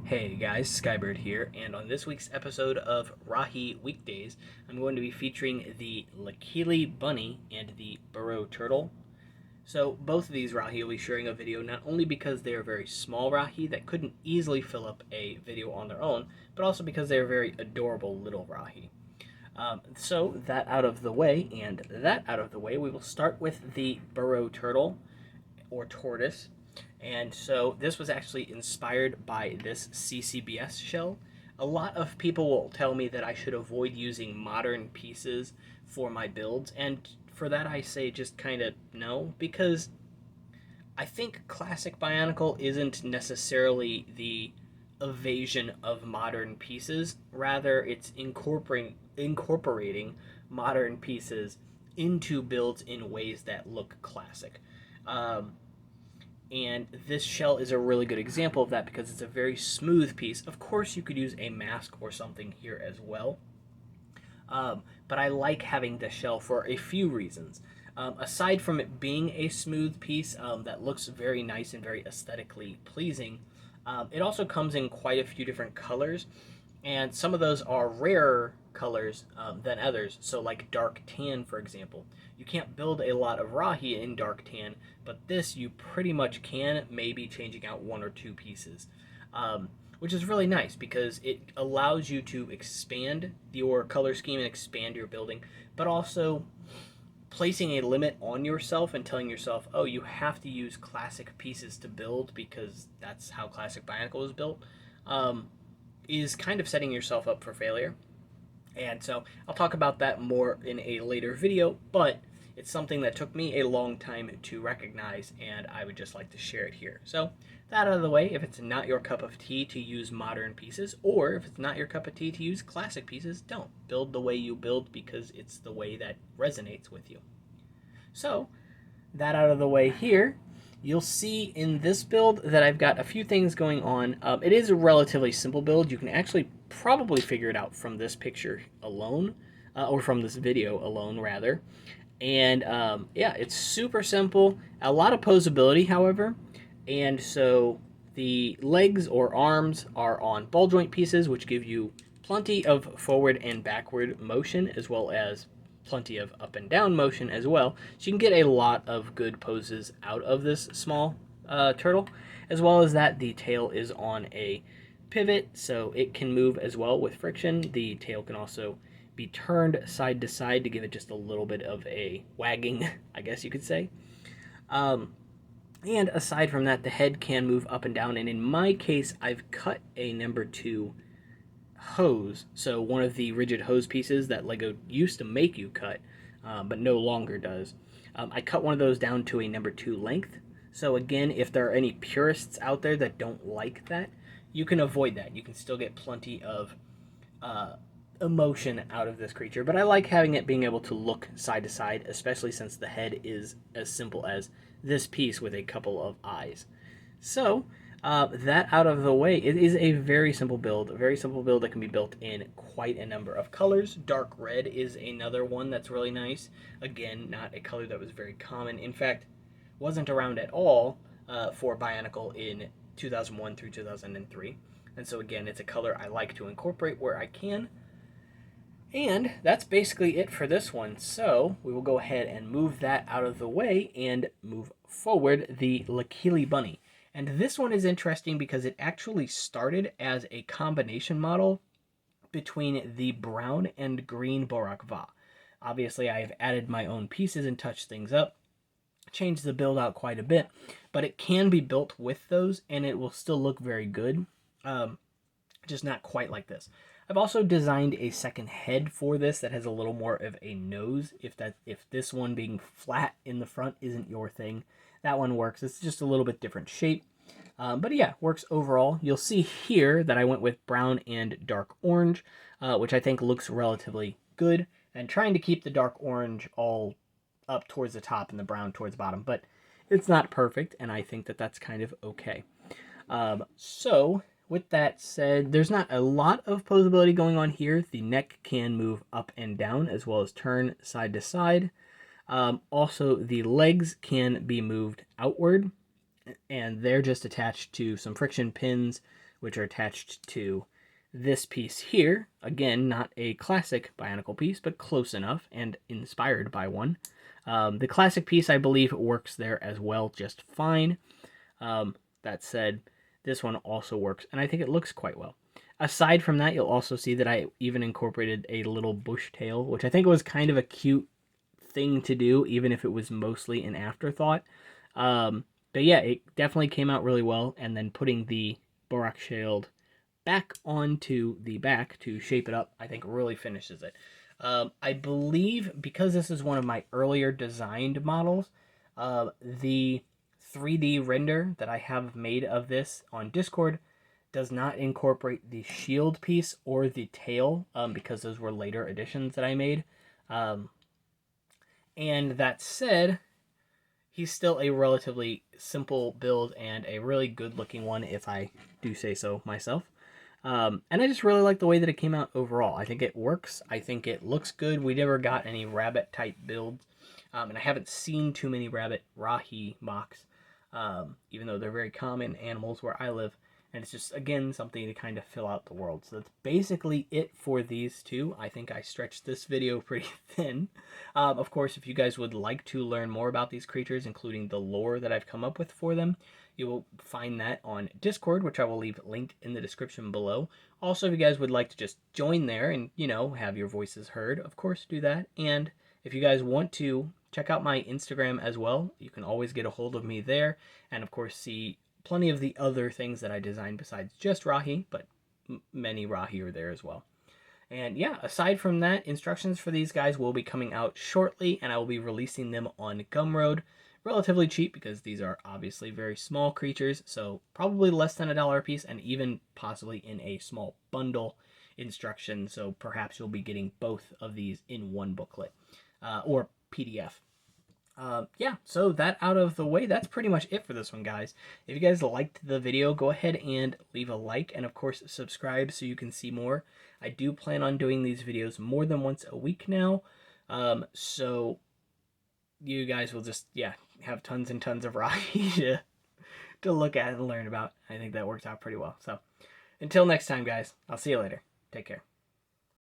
Hey guys, Skybird here, and on this week's episode of Rahi Weekdays, I'm going to be featuring the Likili Bunny and the Buro Turtle. So both of these Rahi will be sharing a video not only because they are very small Rahi that couldn't easily fill up a video on their own, but also because they are very adorable little Rahi. So that out of the way, we will start with the Buro Turtle, or tortoise. And so this was actually inspired by this CCBS shell. A lot of people will tell me that I should avoid using modern pieces for my builds, and for that I say just kind of no, because I think classic Bionicle isn't necessarily the evasion of modern pieces. Rather, it's incorporating modern pieces into builds in ways that look classic. And this shell is a really good example of that because it's a very smooth piece. Of course, you could use a mask or something here as well. But I like having the shell for a few reasons. Aside from it being a smooth piece that looks very nice and very aesthetically pleasing, it also comes in quite a few different colors, and some of those are rarer colors than others. So like dark tan, for example. You can't build a lot of Rahi in dark tan, but this you pretty much can, maybe changing out one or two pieces. Which is really nice because it allows you to expand your color scheme and expand your building, but also placing a limit on yourself and telling yourself, oh, you have to use classic pieces to build because that's how classic Bionicle was built, is kind of setting yourself up for failure. And so I'll talk about that more in a later video, but it's something that took me a long time to recognize, and I would just like to share it here. So that out of the way, if it's not your cup of tea to use modern pieces, or if it's not your cup of tea to use classic pieces, don't. Build the way you build because it's the way that resonates with you. So that out of the way here, you'll see in this build that I've got a few things going on. It is a relatively simple build. You can actually probably figure it out from this picture alone, or from this video alone, rather. And yeah, it's super simple. A lot of posability, however. And so the legs or arms are on ball joint pieces, which give you plenty of forward and backward motion, as well as plenty of up and down motion as well. So you can get a lot of good poses out of this small turtle, as well as that the tail is on a pivot, so it can move as well with friction. The tail can also be turned side to side to give it just a little bit of a wagging, I guess you could say. And aside from that, the head can move up and down, and in my case, I've cut a number 2 hose, so one of the rigid hose pieces that Lego used to make you cut, but no longer does. I cut one of those down to a number 2 length, so again, if there are any purists out there that don't like that, you can avoid that. You can still get plenty of emotion out of this creature, but I like having it being able to look side to side, especially since the head is as simple as this piece with a couple of eyes. So that out of the way, it is a very simple build, that can be built in quite a number of colors. Dark red is another one that's really nice. Again, not a color that was very common. In fact, wasn't around at all for Bionicle in 2001 through 2003. And so again, it's a color I like to incorporate where I can. And that's basically it for this one. So we will go ahead and move that out of the way and move forward the Likili Bunny. And this one is interesting because it actually started as a combination model between the brown and green Buro Va. Obviously, I have added my own pieces and touched things up, changed the build out quite a bit, but it can be built with those and it will still look very good, just not quite like this. I've also designed a second head for this that has a little more of a nose. If this one being flat in the front isn't your thing, that one works. It's just a little bit different shape. But yeah, works overall. You'll see here that I went with brown and dark orange, which I think looks relatively good. And trying to keep the dark orange all up towards the top and the brown towards the bottom. But it's not perfect, and I think that that's kind of okay. So with that said, there's not a lot of posability going on here. The neck can move up and down as well as turn side to side. Also, the legs can be moved outward, and they're just attached to some friction pins which are attached to this piece here. Again, not a classic Bionicle piece, but close enough and inspired by one. The classic piece, I believe, works there as well just fine. That said, this one also works, and I think it looks quite well. Aside from that, you'll also see that I even incorporated a little bush tail, which I think was kind of a cute thing to do, even if it was mostly an afterthought. But yeah, it definitely came out really well, and then putting the Borak shield back onto the back to shape it up, I think really finishes it. I believe, because this is one of my earlier designed models, the 3D render that I have made of this on Discord does not incorporate the shield piece or the tail, because those were later additions that I made. And that said, he's still a relatively simple build and a really good looking one, if I do say so myself. And I just really like the way that it came out overall. I think it works. I think it looks good. We never got any rabbit type builds. And I haven't seen too many rabbit Rahi mocks, even though they're very common animals where I live. And it's just, again, something to kind of fill out the world. So that's basically it for these two. I think I stretched this video pretty thin. Of course, if you guys would like to learn more about these creatures, including the lore that I've come up with for them, you will find that on Discord, which I will leave linked in the description below. Also, if you guys would like to just join there and, you know, have your voices heard, of course, do that. And if you guys want to check out my Instagram as well, you can always get a hold of me there. And, of course, see plenty of the other things that I designed besides just Rahi, but many Rahi are there as well. And yeah, aside from that, instructions for these guys will be coming out shortly, and I will be releasing them on Gumroad. Relatively cheap because these are obviously very small creatures, so probably less than $1 a piece, and even possibly in a small bundle instruction, so perhaps you'll be getting both of these in one booklet, or PDF. Yeah, so that out of the way, that's pretty much it for this one, guys. If you guys liked the video, go ahead and leave a like, and of course subscribe so you can see more. I do plan on doing these videos more than once a week now, so you guys will just, yeah, have tons and tons of Rahi to look at and learn about. I think that worked out pretty well. So until next time, guys, I'll see you later. Take care.